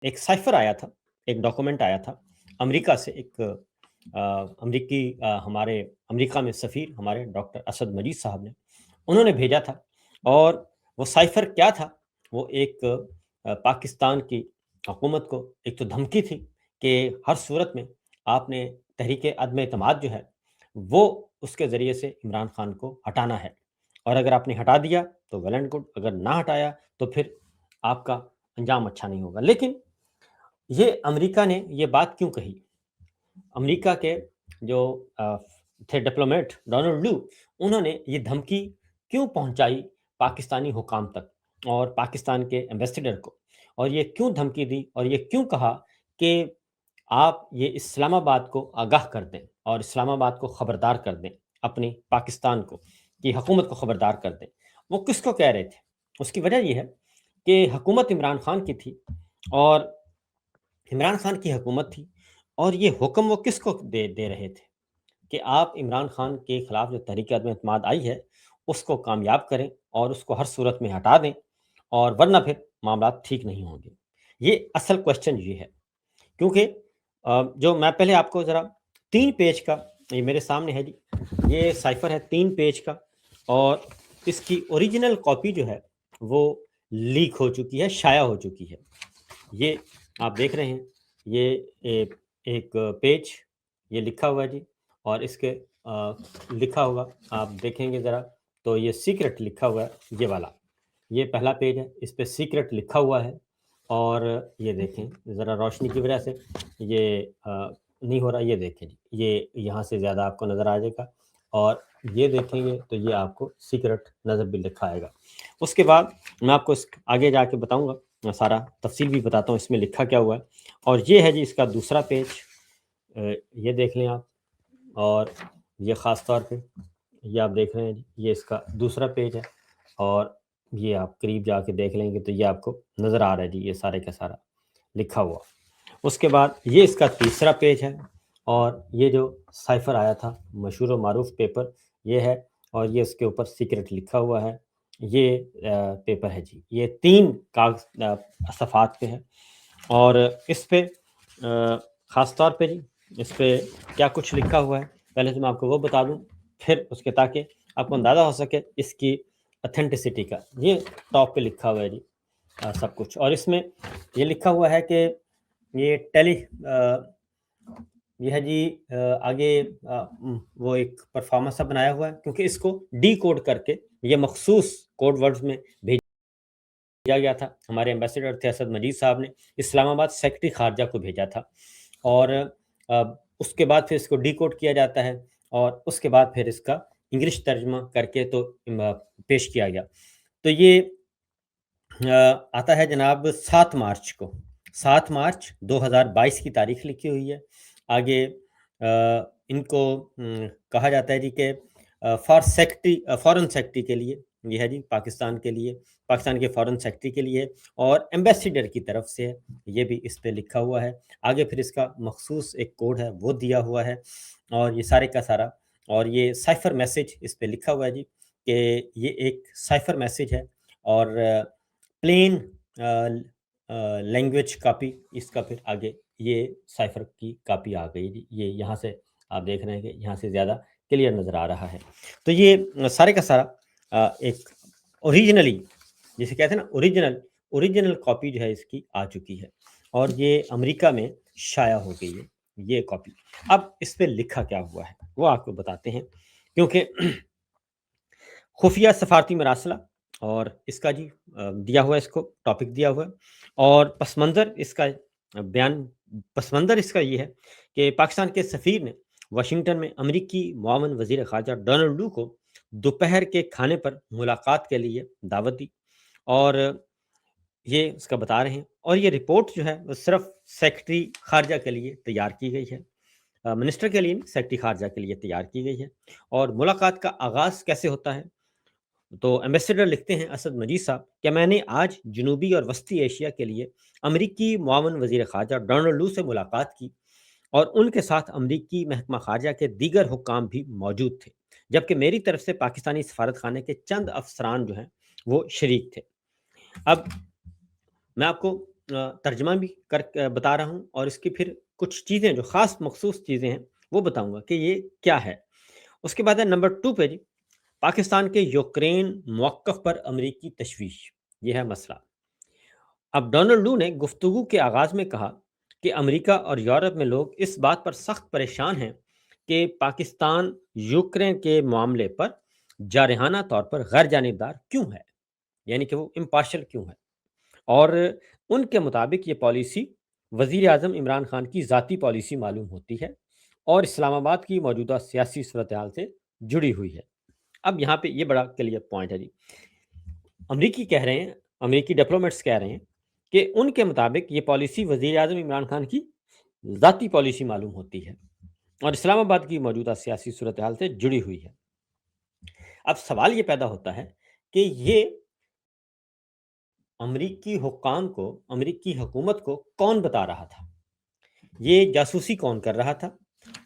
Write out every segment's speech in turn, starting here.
ایک سائفر آیا تھا، ایک ڈاکومنٹ آیا تھا امریکہ سے، ایک امریکی ہمارے امریکہ میں سفیر ہمارے ڈاکٹر اسد مجید صاحب نے انہوں نے بھیجا تھا، اور وہ سائفر کیا تھا؟ وہ ایک پاکستان کی حکومت کو ایک تو دھمکی تھی کہ ہر صورت میں آپ نے تحریک عدم اعتماد جو ہے وہ اس کے ذریعے سے عمران خان کو ہٹانا ہے، اور اگر آپ نے ہٹا دیا تو ویل اینڈ گڈ، اگر نہ ہٹایا تو پھر آپ کا انجام اچھا نہیں ہوگا۔ لیکن یہ امریکہ نے یہ بات کیوں کہی؟ امریکہ کے جو تھے ڈپلومیٹ ڈونلڈ لو، انہوں نے یہ دھمکی کیوں پہنچائی پاکستانی حکام تک اور پاکستان کے ایمبیسیڈر کو، اور یہ کیوں دھمکی دی اور یہ کیوں کہا کہ آپ یہ اسلام آباد کو آگاہ کر دیں اور اسلام آباد کو خبردار کر دیں، اپنی پاکستان کو کی حکومت کو خبردار کر دیں؟ وہ کس کو کہہ رہے تھے؟ اس کی وجہ یہ ہے کہ حکومت عمران خان کی تھی، اور عمران خان کی حکومت تھی، اور یہ حکم وہ کس کو دے رہے تھے کہ آپ عمران خان کے خلاف جو تحریک عدم اعتماد آئی ہے اس کو کامیاب کریں اور اس کو ہر صورت میں ہٹا دیں، اور ورنہ پھر معاملات ٹھیک نہیں ہوں گے۔ یہ اصل کوشچن یہ ہے، کیونکہ جو میں پہلے آپ کو ذرا 3 پیج کا، یہ میرے سامنے ہے جی، یہ سائفر ہے 3 پیج کا، اور اس کی اوریجنل کاپی جو ہے وہ لیک ہو چکی ہے، شائع ہو چکی ہے۔ یہ آپ دیکھ رہے ہیں، یہ ایک پیج یہ لکھا ہوا ہے جی، اور اس کے لکھا ہوا آپ دیکھیں گے ذرا تو یہ سیکرٹ لکھا ہوا ہے، یہ والا، یہ پہلا پیج ہے، اس پہ سیکرٹ لکھا ہوا ہے، اور یہ دیکھیں ذرا روشنی کی وجہ سے یہ نہیں ہو رہا، یہ دیکھیں جی، یہ یہاں سے زیادہ آپ کو نظر آ جائے گا، اور یہ دیکھیں گے تو یہ آپ کو سیکرٹ نظر بھی لکھا آئے گا۔ اس کے بعد میں آپ کو آگے جا کے بتاؤں گا، سارا تفصیل بھی بتاتا ہوں اس میں لکھا کیا ہوا ہے۔ اور یہ ہے جی اس کا دوسرا پیج، یہ دیکھ لیں آپ، اور یہ خاص طور پہ یہ آپ دیکھ رہے ہیں جی، یہ اس کا دوسرا پیج ہے، اور یہ آپ قریب جا کے دیکھ لیں گے تو یہ آپ کو نظر آ رہا ہے جی، یہ سارے کا سارا لکھا ہوا۔ اس کے بعد یہ اس کا تیسرا پیج ہے، اور یہ جو سائفر آیا تھا مشہور و معروف پیپر یہ ہے، اور یہ اس کے اوپر سیکرٹ لکھا ہوا ہے، یہ پیپر ہے جی، یہ 3 کاغذ صفحات پہ ہے، اور اس پہ خاص طور پہ جی اس پہ کیا کچھ لکھا ہوا ہے پہلے تو میں آپ کو وہ بتا دوں، پھر اس کے تاکہ آپ کو اندازہ ہو سکے اس کی اتھینٹسٹی کا۔ یہ ٹاپ پہ لکھا ہوا ہے جی سب کچھ، اور اس میں یہ لکھا ہوا ہے کہ یہ یہ ہے جی آگے وہ ایک پرفارمنس سا بنایا ہوا ہے، کیونکہ اس کو ڈی کوڈ کر کے یہ مخصوص کوڈ ورڈز میں بھیجا گیا تھا۔ ہمارے ایمبیسیڈر تھے اسد مجید صاحب نے اسلام آباد سیکرٹری خارجہ کو بھیجا تھا، اور اس کے بعد پھر اس کو ڈی کوڈ کیا جاتا ہے، اور اس کے بعد پھر اس کا انگلش ترجمہ کر کے تو پیش کیا گیا۔ تو یہ آتا ہے جناب 7 مارچ کو، 7 مارچ 2022 کی تاریخ لکھی ہوئی ہے۔ آگے ان کو کہا جاتا ہے جی کہ فارن سیکرٹری کے لیے یہ ہے جی، پاکستان کے لیے، پاکستان کے فارن سیکرٹری کے لیے، اور ایمبیسیڈر کی طرف سے ہے، یہ بھی اس پہ لکھا ہوا ہے۔ آگے پھر اس کا مخصوص ایک کوڈ ہے وہ دیا ہوا ہے، اور یہ سارے کا سارا، اور یہ سائفر میسج اس پہ لکھا ہوا ہے جی کہ یہ ایک سائفر میسج ہے، اور پلین لینگویج کاپی اس کا پھر آگے یہ سائفر کی کاپی آ گئی جی، یہ یہاں سے آپ دیکھ رہے ہیں کہ یہاں سے زیادہ کلیئر نظر آ رہا ہے۔ تو یہ سارے کا سارا ایک اوریجنلی جسے کہتے ہیں نا اوریجنل کاپی جو ہے اس کی آ چکی ہے، اور یہ امریکہ میں شائع ہو گئی ہے یہ کاپی۔ اب اس پہ لکھا کیا ہوا ہے وہ آپ کو بتاتے ہیں، کیونکہ خفیہ سفارتی مراسلہ، اور اس کا جی دیا ہوا ہے، اس کو ٹاپک دیا ہوا ہے، اور پس منظر اس کا بیان، پس منظر اس کا یہ ہے کہ پاکستان کے سفیر نے واشنگٹن میں امریکی معاون وزیر خارجہ ڈونلڈ لو کو دوپہر کے کھانے پر ملاقات کے لیے دعوت دی، اور یہ اس کا بتا رہے ہیں، اور یہ رپورٹ جو ہے وہ صرف سیکرٹری خارجہ کے لیے تیار کی گئی ہے، منسٹر کے لیے نہیں، سیکرٹری خارجہ کے لیے تیار کی گئی ہے۔ اور ملاقات کا آغاز کیسے ہوتا ہے؟ تو ایمبیسیڈر لکھتے ہیں اسد مجید صاحب کہ میں نے آج جنوبی اور وسطی ایشیا کے لیے امریکی معاون وزیر خارجہ ڈونلڈ لو سے ملاقات کی، اور ان کے ساتھ امریکی محکمہ خارجہ کے دیگر حکام بھی موجود تھے، جبکہ میری طرف سے پاکستانی سفارت خانے کے چند افسران جو ہیں وہ شریک تھے۔ اب میں آپ کو ترجمہ بھی بتا رہا ہوں، اور اس کی پھر کچھ چیزیں جو خاص مخصوص چیزیں ہیں وہ بتاؤں گا کہ یہ کیا ہے۔ اس کے بعد ہے نمبر 2 پہ جی، پاکستان کے یوکرین موقف پر امریکی تشویش، یہ ہے مسئلہ۔ اب ڈونلڈ لو نے گفتگو کے آغاز میں کہا کہ امریکہ اور یورپ میں لوگ اس بات پر سخت پریشان ہیں کہ پاکستان یوکرین کے معاملے پر جارحانہ طور پر غیر جانبدار کیوں ہے، یعنی کہ وہ امپارشل کیوں ہے، اور ان کے مطابق یہ پالیسی وزیر اعظم عمران خان کی ذاتی پالیسی معلوم ہوتی ہے اور اسلام آباد کی موجودہ سیاسی صورتحال سے جڑی ہوئی ہے۔ اب یہاں پہ یہ بڑا کلیئر پوائنٹ ہے جی، امریکی ڈپلومیٹس کہہ رہے ہیں کہ ان کے مطابق یہ پالیسی وزیر اعظم عمران خان کی ذاتی پالیسی معلوم ہوتی ہے اور اسلام آباد کی موجودہ سیاسی صورتحال سے جڑی ہوئی ہے۔ اب سوال یہ پیدا ہوتا ہے کہ یہ امریکی حکام کو، امریکی حکومت کو کون بتا رہا تھا، یہ جاسوسی کون کر رہا تھا،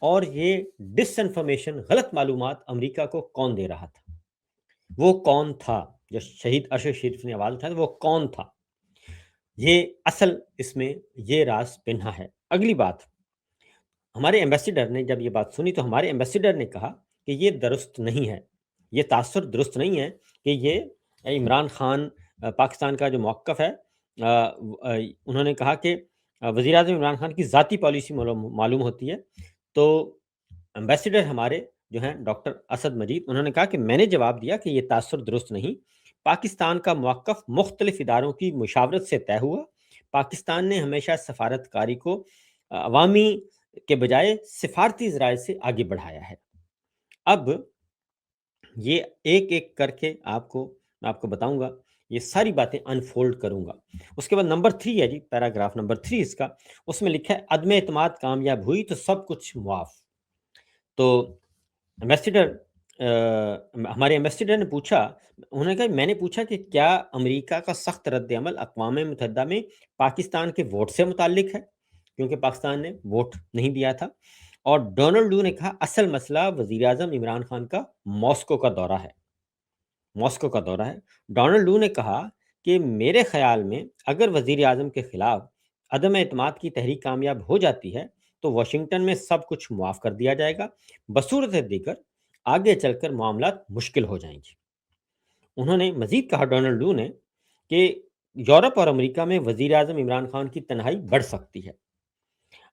اور یہ ڈس انفارمیشن، غلط معلومات امریکہ کو کون دے رہا تھا، وہ کون تھا؟ جو شہید ارشد شریف نے آواز اٹھایا وہ کون تھا؟ یہ اصل اس میں یہ راز پنہا ہے۔ اگلی بات، ہمارے ایمبیسیڈر نے جب یہ بات سنی تو ہمارے ایمبیسیڈر نے کہا کہ یہ درست نہیں ہے، یہ تاثر درست نہیں ہے کہ یہ عمران خان پاکستان کا جو موقف ہے، انہوں نے کہا کہ وزیر اعظم عمران خان کی ذاتی پالیسی معلوم ہوتی ہے۔ تو ایمبیسیڈر ہمارے جو ہیں ڈاکٹر اسد مجید، انہوں نے کہا کہ میں نے جواب دیا کہ یہ تاثر درست نہیں، پاکستان کا موقف مختلف اداروں کی مشاورت سے طے ہوا، پاکستان نے ہمیشہ سفارتکاری کو عوامی کے بجائے سفارتی ذرائع سے آگے بڑھایا ہے۔ اب یہ ایک ایک کر کے میں آپ کو بتاؤں گا، یہ ساری باتیں انفولڈ کروں گا۔ اس کے بعد نمبر 3 ہے جی، پیراگراف نمبر 3 اس کا، اس میں لکھا ہے عدم اعتماد کامیاب ہوئی تو سب کچھ معاف۔ تو ہمارے ایمبیسیڈر نے پوچھا، انہوں نے کہا میں نے پوچھا کہ کیا امریکہ کا سخت رد عمل اقوام متحدہ میں پاکستان کے ووٹ سے متعلق ہے، کیونکہ پاکستان نے ووٹ نہیں دیا تھا، اور ڈونلڈ لو نے کہا اصل مسئلہ وزیر اعظم عمران خان کا ماسکو کا دورہ ہے، ماسکو کا دورہ ہے۔ ڈونلڈ لو نے کہا کہ میرے خیال میں اگر وزیر اعظم کے خلاف عدم اعتماد کی تحریک کامیاب ہو جاتی ہے تو واشنگٹن میں سب کچھ معاف کر دیا جائے گا، بصورت دیگر آگے چل کر معاملات مشکل ہو جائیں گے۔ انہوں نے مزید کہا ڈونلڈ لو نے کہ یورپ اور امریکہ میں وزیر اعظم عمران خان کی تنہائی بڑھ سکتی ہے۔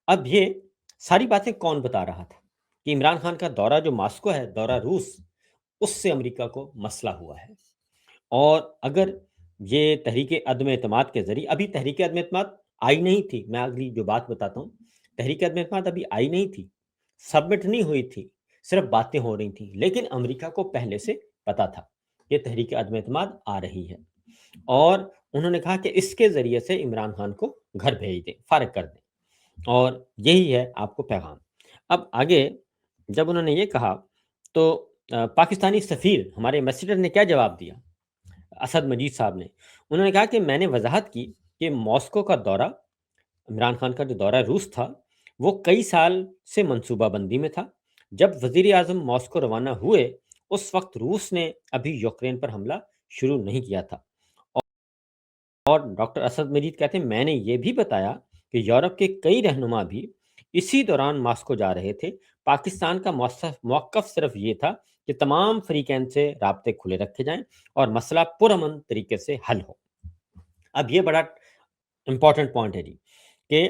اب یہ ساری باتیں کون بتا رہا تھا کہ عمران خان کا دورہ جو ماسکو ہے، دورہ روس، اس سے امریکہ کو مسئلہ ہوا ہے، اور اگر یہ تحریک عدم اعتماد کے ذریعے، ابھی تحریک عدم اعتماد آئی نہیں تھی، میں اگلی جو بات بتاتا ہوں، تحریک عدم اعتماد ابھی آئی نہیں تھی، سبمٹ نہیں ہوئی تھی، صرف باتیں ہو رہی تھیں، لیکن امریکہ کو پہلے سے پتا تھا کہ تحریک عدم اعتماد آ رہی ہے، اور انہوں نے کہا کہ اس کے ذریعے سے عمران خان کو گھر بھیج دیں، فارغ کر دیں، اور یہی ہے آپ کو پیغام۔ اب آگے جب انہوں نے یہ کہا تو پاکستانی سفیر ہمارے ایمبیسیڈر نے کیا جواب دیا، اسد مجید صاحب نے، انہوں نے کہا کہ میں نے وضاحت کی کہ ماسکو کا دورہ، عمران خان کا جو دورہ روس تھا، وہ کئی سال سے منصوبہ بندی میں تھا۔ جب وزیر اعظم ماسکو روانہ ہوئے اس وقت روس نے ابھی یوکرین پر حملہ شروع نہیں کیا تھا، اور ڈاکٹر اسد مجید کہتے ہیں میں نے یہ بھی بتایا کہ یورپ کے کئی رہنما بھی اسی دوران ماسکو جا رہے تھے، پاکستان کا موقف صرف یہ تھا کہ تمام فریقین سے رابطے کھلے رکھے جائیں اور مسئلہ پرامن طریقے سے حل ہو۔ اب یہ بڑا امپورٹنٹ پوائنٹ ہے جی کہ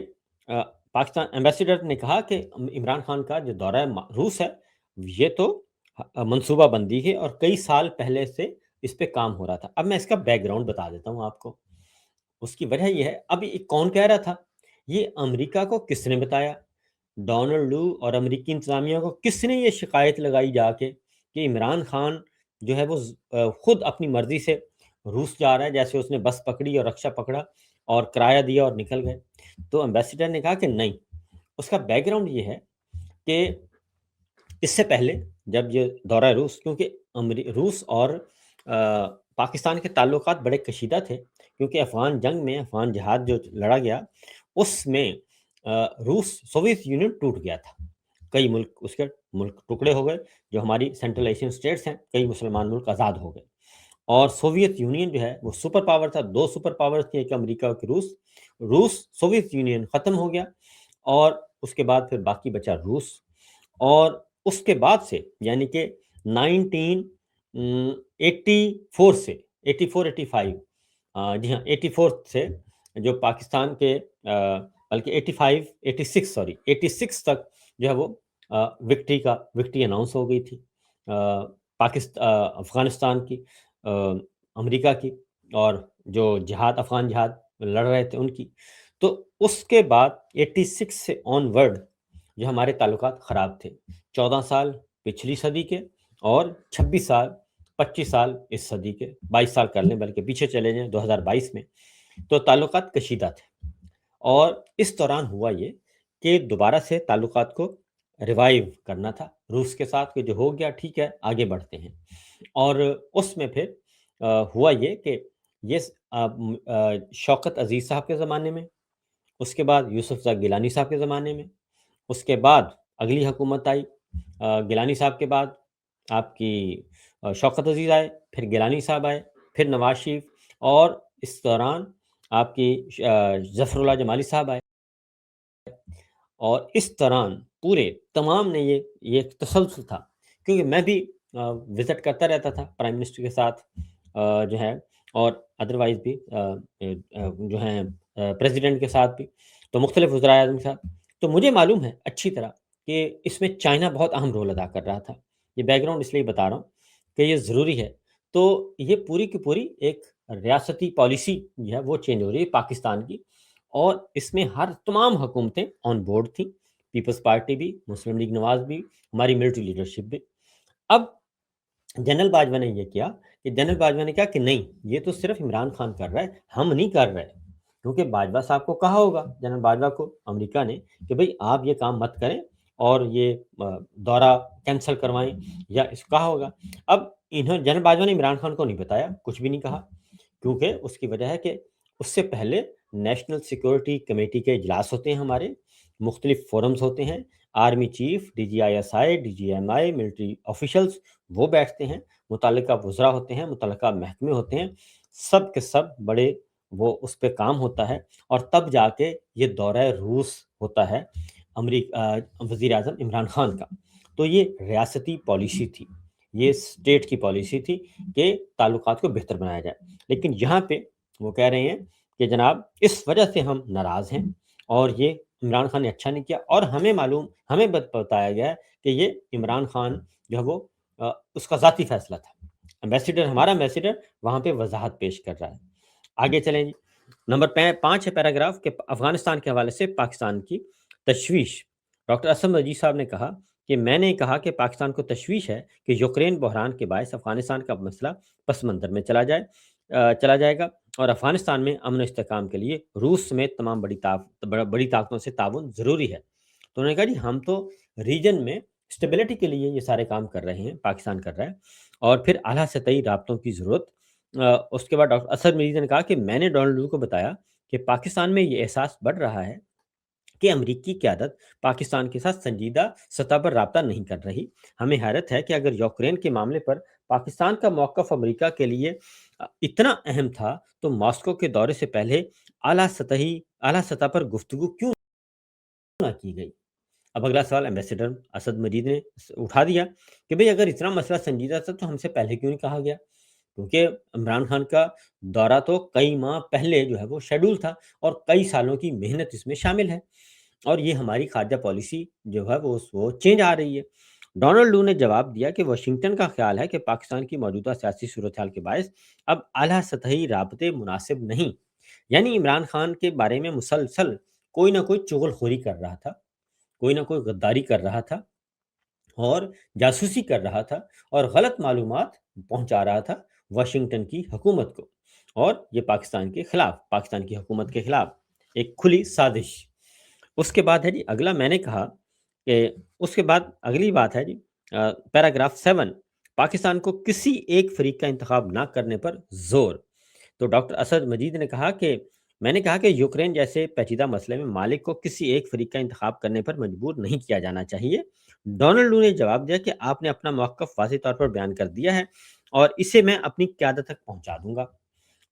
پاکستان ایمبیسیڈر نے کہا کہ عمران خان کا جو دورہ روس ہے یہ تو منصوبہ بندی ہے اور کئی سال پہلے سے اس پہ کام ہو رہا تھا۔ اب میں اس کا بیک گراؤنڈ بتا دیتا ہوں آپ کو۔ اس کی وجہ یہ ہے، اب یہ کون کہہ رہا تھا، یہ امریکہ کو کس نے بتایا، ڈونلڈ لو اور امریکی انتظامیہ کو کس نے یہ شکایت لگائی جا کے کہ عمران خان جو ہے وہ خود اپنی مرضی سے روس جا رہا ہے، جیسے اس نے بس پکڑی اور رکشہ پکڑا اور کرایہ دیا اور نکل گئے۔ تو ایمبیسیڈر نے کہا کہ نہیں، اس کا بیک گراؤنڈ یہ ہے کہ اس سے پہلے جب یہ دورہ روس، کیونکہ روس اور پاکستان کے تعلقات بڑے کشیدہ تھے، کیونکہ افغان جنگ میں، افغان جہاد جو لڑا گیا اس میں سوویت یونین ٹوٹ گیا تھا، کئی ملک اس کے ٹکڑے ہو گئے، جو ہماری سینٹرل ایشین اسٹیٹس ہیں، کئی مسلمان ملک آزاد ہو گئے، اور سوویت یونین جو ہے وہ سپر پاور تھا، 2 سپر پاور تھے، ایک امریکہ اور روس، روس سوویت یونین ختم ہو گیا، اور اس کے بعد پھر باقی بچا روس، اور اس کے بعد سے یعنی کہ 1984 سے 84-85، جی ہاں 84 سے جو پاکستان کے بلکہ 85 86 سوری 86 تک جو ہے وہ وکٹری اناؤنس ہو گئی تھی افغانستان کی، امریکہ کی، اور جو افغان جہاد لڑ رہے تھے ان کی۔ تو اس کے بعد 86 سے آن ورڈ جو ہمارے تعلقات خراب تھے، 14 سال پچھلی صدی کے اور 25 سال اس صدی کے، 22 سال کر لیں بلکہ پیچھے چلے جائیں 2022 میں، تو تعلقات کشیدہ تھے۔ اور اس دوران ہوا یہ کہ دوبارہ سے تعلقات کو ریوائیو کرنا تھا روس کے ساتھ، کہ جو ہو گیا ٹھیک ہے آگے بڑھتے ہیں۔ اور اس میں پھر ہوا یہ کہ یہ شوکت عزیز صاحب کے زمانے میں، اس کے بعد یوسف زئی گیلانی صاحب کے زمانے میں، اس کے بعد اگلی حکومت آئی، گیلانی صاحب کے بعد آپ کی شوکت عزیز آئے، پھر گیلانی صاحب آئے، پھر نواز شریف، اور اس دوران آپ کی ظفر اللہ جمالی صاحب آئے۔ اور اس دوران پورے تمام نے یہ ایک تسلسل تھا، کیونکہ میں بھی وزٹ کرتا رہتا تھا پرائم منسٹر کے ساتھ جو ہے، اور ادروائز بھی جو ہیں پریزیڈنٹ کے ساتھ بھی، تو مختلف وزرائے اعظم کے ساتھ، تو مجھے معلوم ہے اچھی طرح کہ اس میں چائنا بہت اہم رول ادا کر رہا تھا۔ یہ بیک گراؤنڈ اس لیے بتا رہا ہوں کہ یہ ضروری ہے۔ تو یہ پوری کی پوری ایک ریاستی پالیسی جو ہے وہ چینج ہو رہی ہے پاکستان کی، اور اس میں تمام حکومتیں آن بورڈ تھیں، پیپلز پارٹی بھی، مسلم لیگ نواز بھی، ہماری ملٹری لیڈرشپ بھی۔ اب جنرل باجوہ نے یہ کیا کہ جنرل باجوہ نے کہا کہ نہیں، یہ تو صرف عمران خان کر رہا ہے، ہم نہیں کر رہے، کیونکہ باجوہ صاحب کو کہا ہوگا، جنرل باجوہ کو امریکہ نے، کہ بھئی آپ یہ کام مت کریں اور یہ دورہ کینسل کروائیں، یا اس کو کہا ہوگا۔ اب جنرل باجوہ نے عمران خان کو نہیں بتایا، کچھ بھی نہیں کہا، کیونکہ اس کی وجہ ہے کہ اس سے پہلے نیشنل سیکورٹی کمیٹی کے اجلاس ہوتے ہیں، ہمارے مختلف فورمز ہوتے ہیں، army chief, D G I S I, D G M I, military officials وہ بیٹھتے ہیں، متعلقہ وزراء ہوتے ہیں، متعلقہ محکمے ہوتے ہیں، سب کے سب بڑے وہ اس پہ کام ہوتا ہے، اور تب جا کے یہ دورہ روس ہوتا ہے وزیر اعظم عمران خان کا۔ تو یہ ریاستی پالیسی تھی، یہ اسٹیٹ کی پالیسی تھی کہ تعلقات کو بہتر بنایا جائے، لیکن یہاں پہ وہ کہہ رہے ہیں کہ جناب اس وجہ سے ہم ناراض ہیں، اور یہ عمران خان نے اچھا نہیں کیا، اور ہمیں بتایا گیا ہے کہ یہ عمران خان جو ہے وہ اس کا ذاتی فیصلہ تھا۔ ہمارا ایمبیسیڈر وہاں پہ وضاحت پیش کر رہا ہے۔ آگے چلیں جی، نمبر 5 ہے پیراگراف کہ افغانستان کے حوالے سے پاکستان کی تشویش۔ ڈاکٹر اسد مجید صاحب نے کہا کہ میں نے کہا کہ پاکستان کو تشویش ہے کہ یوکرین بحران کے باعث افغانستان کا مسئلہ پس منظر میں چلا جائے گا، اور افغانستان میں امن و استحکام کے لیے روس سمیت تمام بڑی طاقتوں سے تعاون ضروری ہے۔ تو انہوں نے کہا جی ہم تو ریجن میں اسٹیبلٹی کے لیے یہ سارے کام کر رہے ہیں، پاکستان کر رہا ہے، اور پھر اعلیٰ سطحی رابطوں کی ضرورت۔ اس کے بعد ڈاکٹر اسد مجید نے کہا کہ میں نے ڈونلڈ ٹرمپ کو بتایا کہ پاکستان میں یہ احساس بڑھ رہا ہے کہ امریکی قیادت پاکستان کے ساتھ سنجیدہ سطح پر رابطہ نہیں کر رہی۔ ہمیں حیرت ہے کہ اگر یوکرین کے معاملے پر پاکستان کا موقف امریکہ کے لیے اتنا اہم تھا تو ماسکو کے دورے سے پہلے اعلیٰ سطح پر گفتگو کیوں نہ کی گئی۔ اب اگلا سوال ایمبیسیڈر اسد مجید نے اٹھا دیا کہ بھئی اگر اتنا مسئلہ سنجیدہ تھا تو ہم سے پہلے کیوں نہیں کہا گیا، کیونکہ عمران خان کا دورہ تو کئی ماہ پہلے جو ہے وہ شیڈول تھا، اور کئی سالوں کی محنت اس میں شامل ہے، اور یہ ہماری خارجہ پالیسی جو ہے وہ چینج آ رہی ہے۔ ڈونلڈ لو نے جواب دیا کہ واشنگٹن کا خیال ہے کہ پاکستان کی موجودہ سیاسی صورتحال کے باعث اب اعلیٰ سطحی رابطے مناسب نہیں، یعنی عمران خان کے بارے میں مسلسل کوئی نہ کوئی چغل خوری کر رہا تھا، کوئی نہ کوئی غداری کر رہا تھا، اور جاسوسی کر رہا تھا، اور غلط معلومات پہنچا رہا تھا واشنگٹن کی حکومت کو، اور یہ پاکستان کی حکومت کے خلاف ایک کھلی سازش۔ اس کے بعد ہے جی اگلا، میں نے کہا کہ اس کے بعد اگلی بات ہے جی پیراگراف 7، پاکستان کو کسی ایک فریق کا انتخاب نہ کرنے پر زور۔ تو ڈاکٹر اسد مجید نے کہا کہ میں نے کہا کہ یوکرین جیسے پیچیدہ مسئلے میں مالک کو کسی ایک فریق کا انتخاب کرنے پر مجبور نہیں کیا جانا چاہیے۔ ڈونلڈ لو نے جواب دیا کہ آپ نے اپنا موقف واضح طور پر بیان کر دیا ہے، اور اسے میں اپنی قیادت تک پہنچا دوں گا،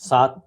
7